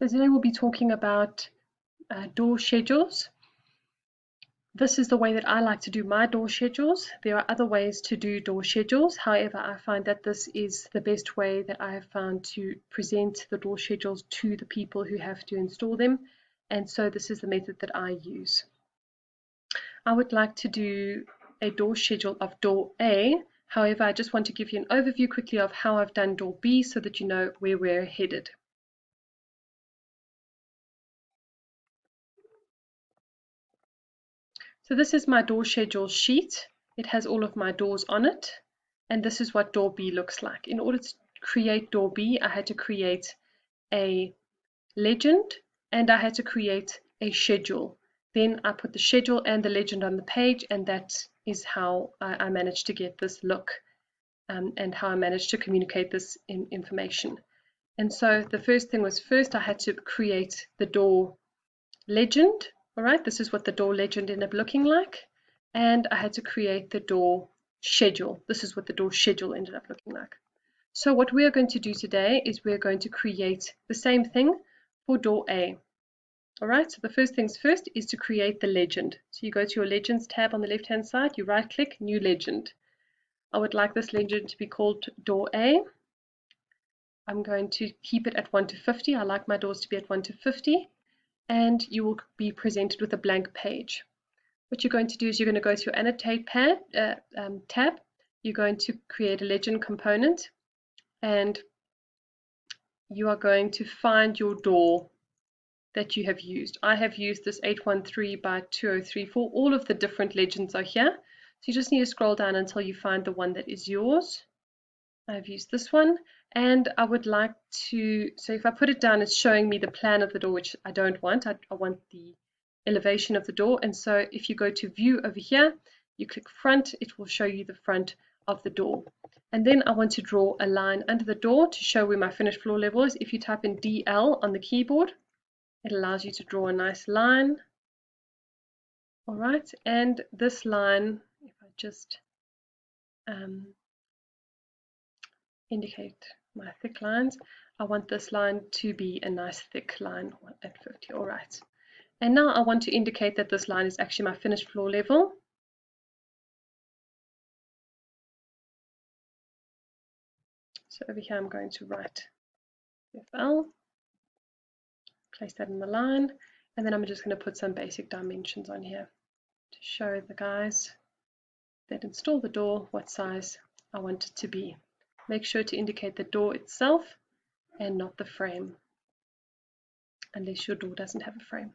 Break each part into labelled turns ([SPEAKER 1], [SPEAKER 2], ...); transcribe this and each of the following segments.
[SPEAKER 1] So today we'll be talking about door schedules. This is the way that I like to do my door schedules. There are other ways to do door schedules. However, I find that this is the best way that I have found to present the door schedules to the people who have to install them. And so this is the method that I use. I would like to do a door schedule of door A. However, I just want to give you an overview quickly of how I've done door B so that you know where we're headed. So this is my door schedule sheet. It has all of my doors on it, and this is what door B looks like. In order to create door B, I had to create a legend and I had to create a schedule. Then I put the schedule and the legend on the page, and that is how I managed to get this look and how I managed to communicate this information. And so the first thing was, first I had to create the door legend. All right, this is what the door legend ended up looking like. And I had to create the door schedule. This is what the door schedule ended up looking like. So what we are going to do today is we're going to create the same thing for door A. All right, so the first things first is to create the legend. So you go to your Legends tab on the left-hand side, you right-click, New Legend. I would like this legend to be called door A. I'm going to keep it at 1 to 50. I like my doors to be at 1 to 50. And you will be presented with a blank page. What you're going to do is you're going to go to your Annotate tab. You're going to create a legend component, and you are going to find your door that you have used. I have used this 813 by 2034. All of the different legends are here. So you just need to scroll down until you find the one that is yours. I've used this one, and I would like to, so if I put it down, it's showing me the plan of the door, which I don't want. I want the elevation of the door. And so if you go to view over here, you click front, it will show you the front of the door. And then I want to draw a line under the door to show where my finished floor level is. If you type in DL on the keyboard, it allows you to draw a nice line. All right, and this line, if I just indicate my thick lines, I want this line to be a nice thick line at 50. All right, and now I want to indicate that this line is actually my finished floor level. So over here I'm going to write FL, place that in the line, and then I'm just going to put some basic dimensions on here to show the guys that install the door what size I want it to be. Make sure to indicate the door itself and not the frame, unless your door doesn't have a frame.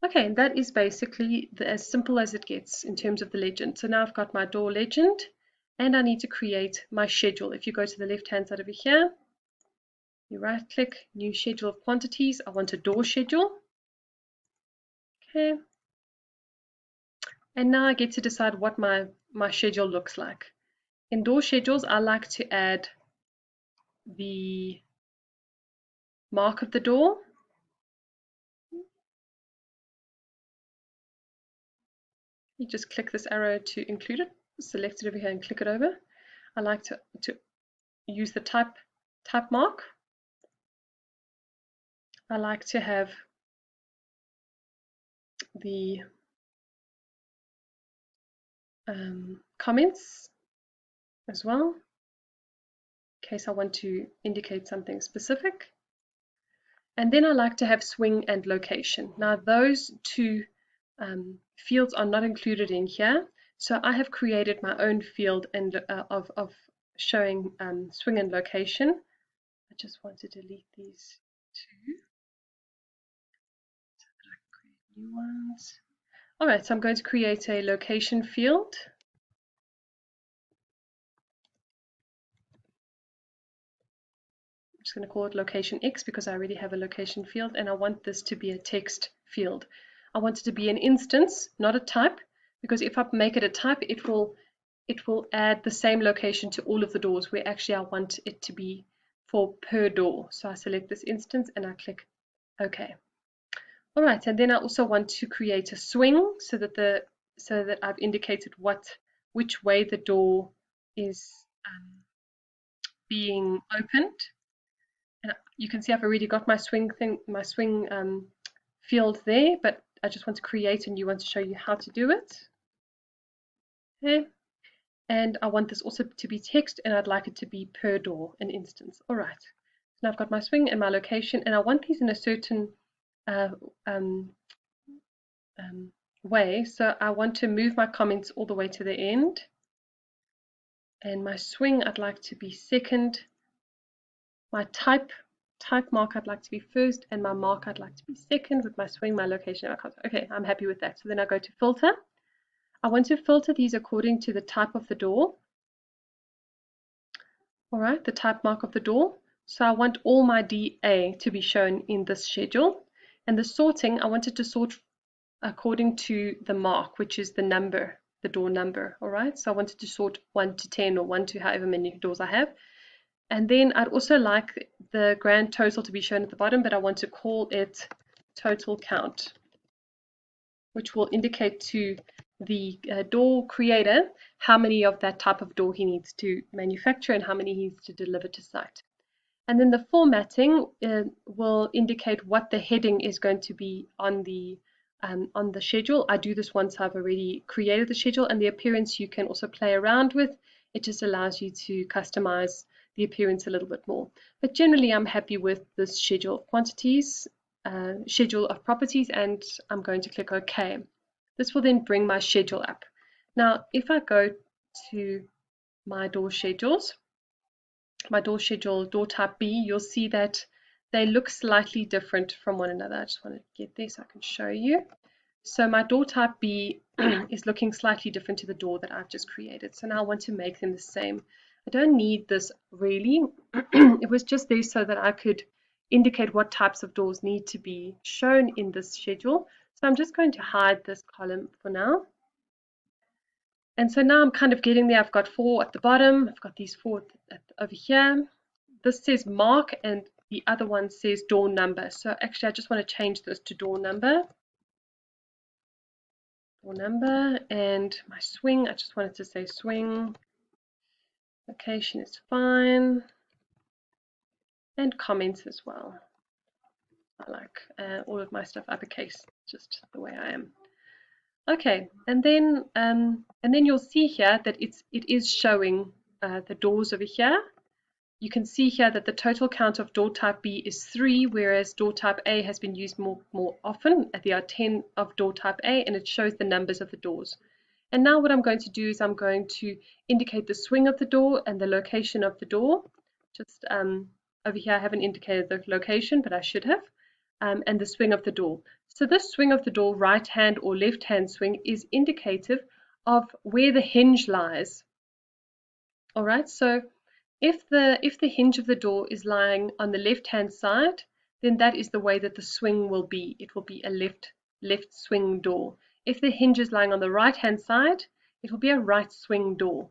[SPEAKER 1] Okay, that is basically as simple as it gets in terms of the legend. So now I've got my door legend, and I need to create my schedule. If you go to the left-hand side over here, you right-click, New Schedule of Quantities. I want a door schedule. Okay. And now I get to decide what my schedule looks like. In door schedules, I like to add the mark of the door. You just click this arrow to include it, select it over here and click it over. I like to use the type mark. I like to have the comments as well, in case I want to indicate something specific. And then I like to have swing and location. Now those two fields are not included in here, so I have created my own field and of showing swing and location. I just want to delete these two so that I can create new ones. All right, so I'm going to create a location field. I'm just going to call it location X because I already have a location field, and I want this to be a text field. I want it to be an instance, not a type, because if I make it a type, it will add the same location to all of the doors, where actually I want it to be for per door. So I select this instance and I click OK. All right, and then I also want to create a swing so that I've indicated which way the door is being opened. And you can see I've already got my swing thing, my swing field there, but I just want to create a new one to show you how to do it. Okay. And I want this also to be text, and I'd like it to be per door, an instance. All right. So now I've got my swing and my location, and I want these in a certain uh, um, way. So I want to move my comments all the way to the end, and my swing I'd like to be second. My type mark I'd like to be first, and my mark I'd like to be second, with my swing, my location, and my content. Okay, I'm happy with that. So then I go to filter. I want to filter these according to the type of the door. All right, the type mark of the door. So I want all my DA to be shown in this schedule. And the sorting, I wanted to sort according to the mark, which is the number, the door number. All right, so I wanted to sort 1 to 10 or 1 to however many doors I have. And then I'd also like the grand total to be shown at the bottom, but I want to call it total count, which will indicate to the door creator how many of that type of door he needs to manufacture and how many he needs to deliver to site. And then the formatting will indicate what the heading is going to be on the schedule. I do this once I've already created the schedule, and the appearance you can also play around with. It just allows you to customize the appearance a little bit more. But generally, I'm happy with this schedule of quantities, schedule of properties, and I'm going to click OK. This will then bring my schedule up. Now, if I go to my door schedules, my door schedule, door type B, you'll see that they look slightly different from one another. I just want to get there so I can show you. So my door type B is looking slightly different to the door that I've just created. So now I want to make them the same. I don't need this really. It was just there so that I could indicate what types of doors need to be shown in this schedule. So I'm just going to hide this column for now. And so now I'm kind of getting there. I've got 4 at the bottom. I've got these 4 over here. This says mark, and the other one says door number. So actually, I just want to change this to door number. Door number, and my swing, I just wanted to say swing. Location is fine. And comments as well. I like all of my stuff uppercase, just the way I am. Okay, and then you'll see here that it is showing the doors over here. You can see here that the total count of door type B is 3, whereas door type A has been used more often. There are 10 of door type A, and it shows the numbers of the doors. And now what I'm going to do is I'm going to indicate the swing of the door and the location of the door. Just over here I haven't indicated the location, but I should have. And the swing of the door. So this swing of the door, right hand or left hand swing, is indicative of where the hinge lies. All right, so if the hinge of the door is lying on the left hand side, then that is the way that the swing will be. It will be a left swing door. If the hinge is lying on the right hand side, it will be a right swing door.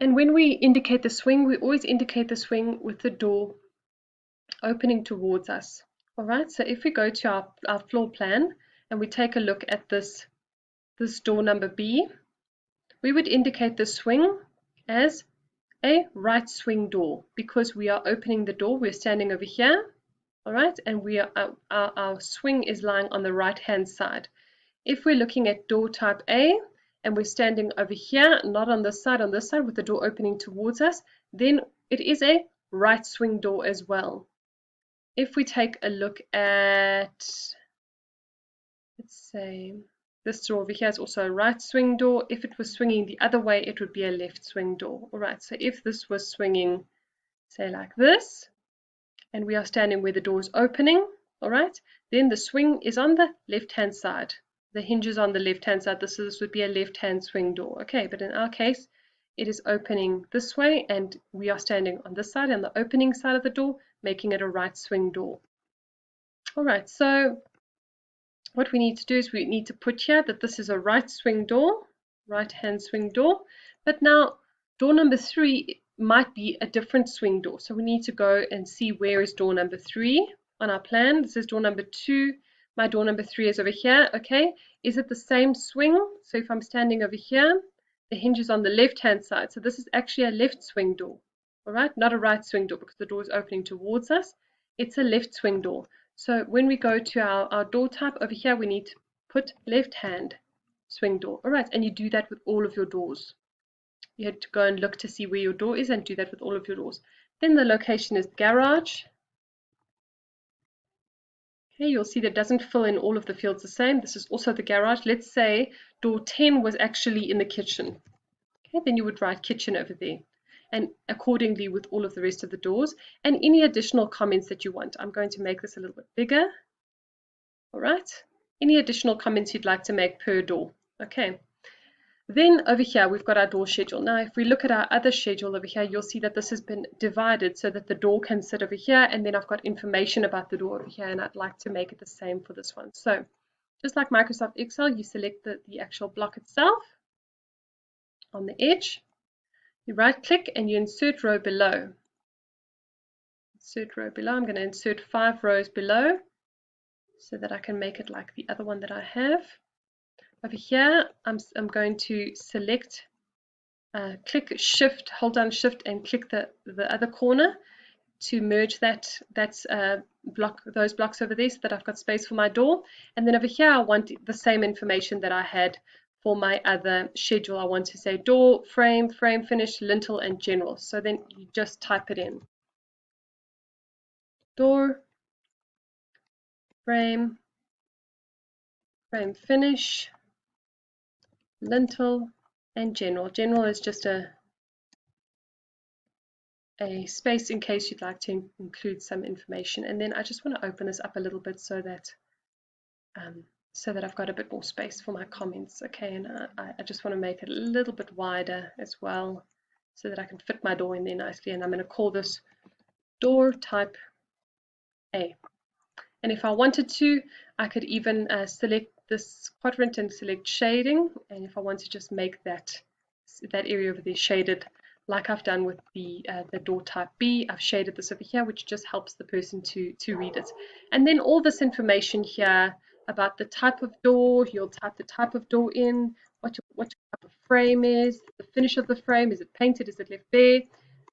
[SPEAKER 1] And when we indicate the swing, we always indicate the swing with the door opening towards us. All right, so if we go to our floor plan and we take a look at this door number B, we would indicate the swing as a right swing door because we are opening the door. We're standing over here, all right, and we are our swing is lying on the right hand side. If we're looking at door type A and we're standing over here, not on this side, on this side with the door opening towards us, then it is a right swing door as well. If we take a look at, let's say, this door over here is also a right swing door. If it was swinging the other way, it would be a left swing door. All right, so if this was swinging, say like this, and we are standing where the door is opening, all right, then the swing is on the left-hand side. The hinge is on the left-hand side. This would be a left-hand swing door. Okay, but in our case, it is opening this way and we are standing on this side, on the opening side of the door, making it a right swing door. Alright, so what we need to do is we need to put here that this is a right swing door, right hand swing door, but now door number 3 might be a different swing door, so we need to go and see where is door number 3 on our plan. This is door number 2, my door number 3 is over here. Okay, is it the same swing? So if I'm standing over here, the hinge is on the left hand side, so this is actually a left swing door. Alright, not a right swing door because the door is opening towards us. It's a left swing door. So when we go to our door type over here, we need to put left hand swing door. Alright, and you do that with all of your doors. You had to go and look to see where your door is and do that with all of your doors. Then the location is garage. Okay, you'll see that it doesn't fill in all of the fields the same. This is also the garage. Let's say door 10 was actually in the kitchen. Okay, then you would write kitchen over there. And accordingly with all of the rest of the doors and any additional comments that you want. I'm going to make this a little bit bigger. All right. Any additional comments you'd like to make per door. Okay. Then over here we've got our door schedule. Now if we look at our other schedule over here, you'll see that this has been divided so that the door can sit over here and then I've got information about the door over here and I'd like to make it the same for this one. So just like Microsoft Excel, you select the actual block itself on the edge. You right click and you insert row below. Insert row below. I'm going to insert 5 rows below so that I can make it like the other one that I have. Over here, I'm going to select, click Shift, hold down Shift and click the other corner to merge those blocks over there so that I've got space for my door. And then over here, I want the same information that I had for my other schedule. I want to say door, frame, frame finish, lintel, and general. So then you just type it in. Door, frame, frame finish, lintel, and general. General is just a space in case you'd like to include some information. And then I just want to open this up a little bit so that I've got a bit more space for my comments. Okay, and I just want to make it a little bit wider as well so that I can fit my door in there nicely. And I'm going to call this door type A. And if I wanted to, I could even select this quadrant and select shading. And if I want to just make that area over there shaded, like I've done with the door type B, I've shaded this over here, which just helps the person to read it. And then all this information here about the type of door, you'll type the type of door in, what type of frame is, the finish of the frame, is it painted, is it left bare,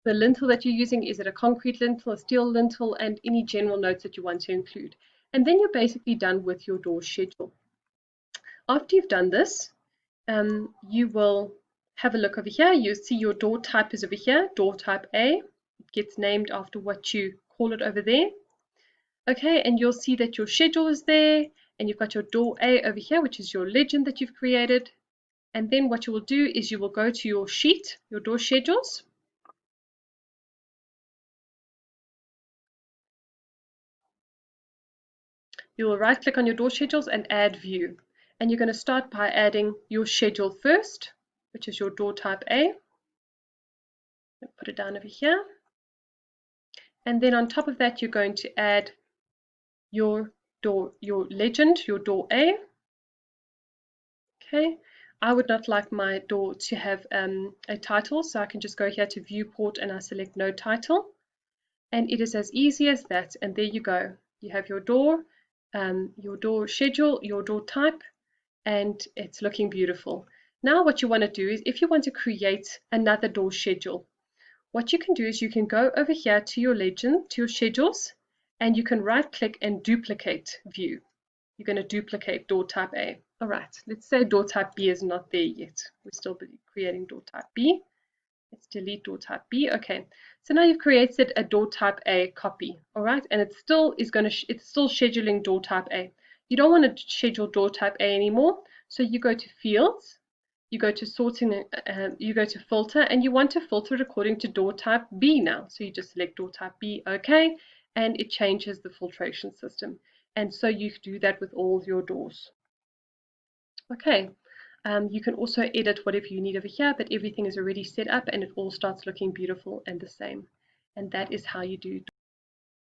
[SPEAKER 1] the lintel that you're using, is it a concrete lintel, a steel lintel, and any general notes that you want to include. And then you're basically done with your door schedule. After you've done this, you will have a look over here. You see your door type is over here, door type A. It gets named after what you call it over there. Okay, and you'll see that your schedule is there, and you've got your door A over here, which is your legend that you've created. And then what you will do is you will go to your sheet, your door schedules. You will right click on your door schedules and add view. And you're going to start by adding your schedule first, which is your door type A. Put it down over here. And then on top of that, you're going to add your legend, your door A. Okay, I would not like my door to have a title, so I can just go here to viewport and I select no title. And it is as easy as that. And there you go. You have your door schedule, your door type, and it's looking beautiful. Now what you want to do is if you want to create another door schedule, what you can do is you can go over here to your legend, to your schedules, and you can right click and duplicate view. You're going to duplicate door type A. All right, let's say door type B is not there yet. We're still creating door type B. Let's delete door type B. Okay, so now you've created a door type A copy. All right, and it still is it's still scheduling door type A. You don't want to schedule door type A anymore, so you go to fields, you go to sorting, you go to filter, and you want to filter it according to door type B now. So you just select door type B, okay, and it changes the filtration system. And so you do that with all your doors. Okay, You can also edit whatever you need over here, but everything is already set up and it all starts looking beautiful and the same. And that is how you do